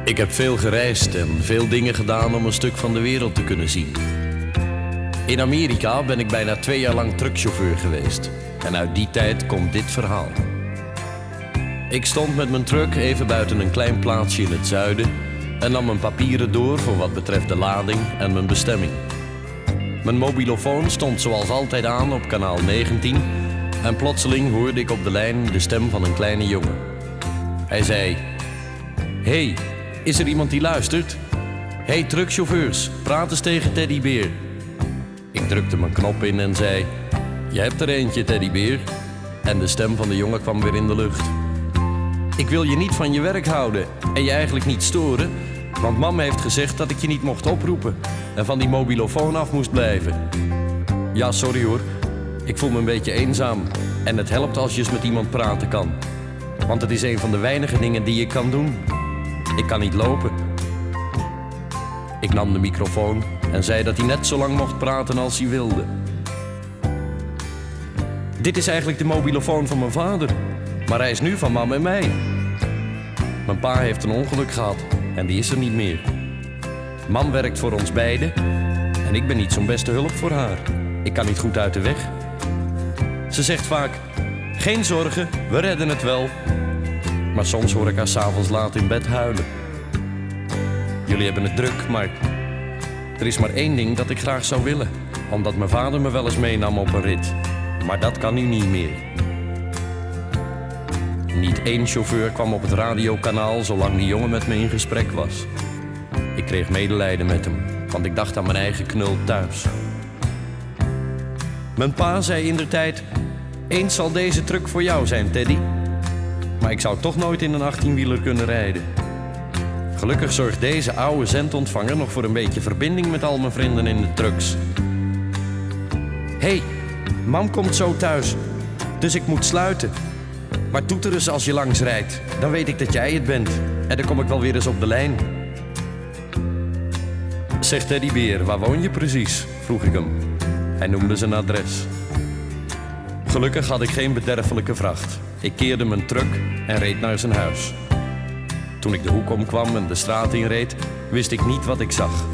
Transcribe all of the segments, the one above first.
Ik heb veel gereisd en veel dingen gedaan om een stuk van de wereld te kunnen zien. In Amerika ben ik bijna 2 jaar lang truckchauffeur geweest. En uit die tijd komt dit verhaal. Ik stond met mijn truck even buiten een klein plaatsje in het zuiden en nam mijn papieren door voor wat betreft de lading en mijn bestemming. Mijn mobilofoon stond zoals altijd aan op kanaal 19 en plotseling hoorde ik op de lijn de stem van een kleine jongen. Hij zei: "Hey, is er iemand die luistert? Hey truckchauffeurs, praat eens tegen Teddybeer." Ik drukte mijn knop in en zei: "Je hebt er eentje, Teddybeer." En de stem van de jongen kwam weer in de lucht. "Ik wil je niet van je werk houden en je eigenlijk niet storen, want mam heeft gezegd dat ik je niet mocht oproepen en van die mobilofoon af moest blijven." "Ja, sorry hoor, ik voel me een beetje eenzaam en het helpt als je eens met iemand praten kan. Want het is een van de weinige dingen die ik kan doen. Ik kan niet lopen." Ik nam de microfoon en zei dat hij net zo lang mocht praten als hij wilde. "Dit is eigenlijk de mobilofoon van mijn vader, maar hij is nu van mam en mij. Mijn pa heeft een ongeluk gehad en die is er niet meer. Mam werkt voor ons beiden en ik ben niet zo'n beste hulp voor haar. Ik kan niet goed uit de weg. Ze zegt vaak: 'Geen zorgen, we redden het wel.' Maar soms hoor ik haar 's avonds laat in bed huilen. Jullie hebben het druk, maar er is maar één ding dat ik graag zou willen. Omdat mijn vader me wel eens meenam op een rit. Maar dat kan nu niet meer." Niet één chauffeur kwam op het radiokanaal zolang die jongen met me in gesprek was. Ik kreeg medelijden met hem, want ik dacht aan mijn eigen knul thuis. Mijn pa zei indertijd: "Eens zal deze truck voor jou zijn, Teddy." Maar ik zou toch nooit in een 18-wieler kunnen rijden. Gelukkig zorgt deze oude zendontvanger nog voor een beetje verbinding met al mijn vrienden in de trucks. "Hey, mam komt zo thuis, dus ik moet sluiten. Maar toeter eens als je langs rijdt, dan weet ik dat jij het bent. En dan kom ik wel weer eens op de lijn." "Zeg Teddybeer, waar woon je precies?" vroeg ik hem. Hij noemde zijn adres. Gelukkig had ik geen bederfelijke vracht. Ik keerde mijn truck en reed naar zijn huis. Toen ik de hoek omkwam en de straat inreed, wist ik niet wat ik zag.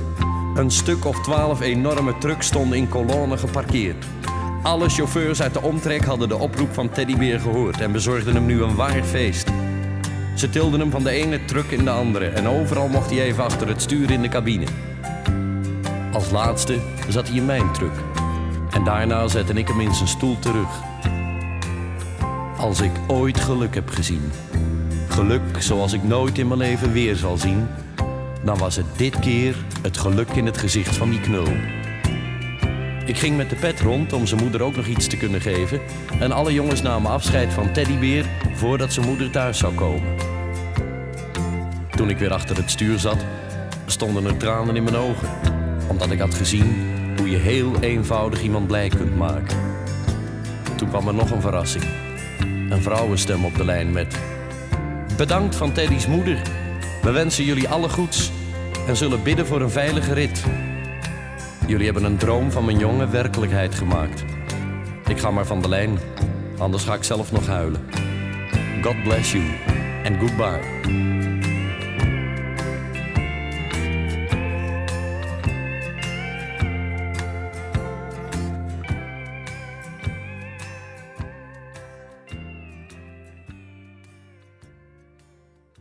Een stuk of 12 enorme trucks stonden in kolonnen geparkeerd. Alle chauffeurs uit de omtrek hadden de oproep van Teddybeer gehoord en bezorgden hem nu een waar feest. Ze tilden hem van de ene truck in de andere en overal mocht hij even achter het stuur in de cabine. Als laatste zat hij in mijn truck en daarna zette ik hem in zijn stoel terug. Als ik ooit geluk heb gezien, geluk zoals ik nooit in mijn leven weer zal zien, dan was het dit keer het geluk in het gezicht van die knul. Ik ging met de pet rond om zijn moeder ook nog iets te kunnen geven en alle jongens namen afscheid van Teddybeer voordat zijn moeder thuis zou komen. Toen ik weer achter het stuur zat, stonden er tranen in mijn ogen, omdat ik had gezien hoe je heel eenvoudig iemand blij kunt maken. Toen kwam er nog een verrassing. Een vrouwenstem op de lijn met: "Bedankt van Teddy's moeder. We wensen jullie alle goeds en zullen bidden voor een veilige rit. Jullie hebben een droom van mijn jongen werkelijkheid gemaakt. Ik ga maar van de lijn, anders ga ik zelf nog huilen. God bless you and goodbye."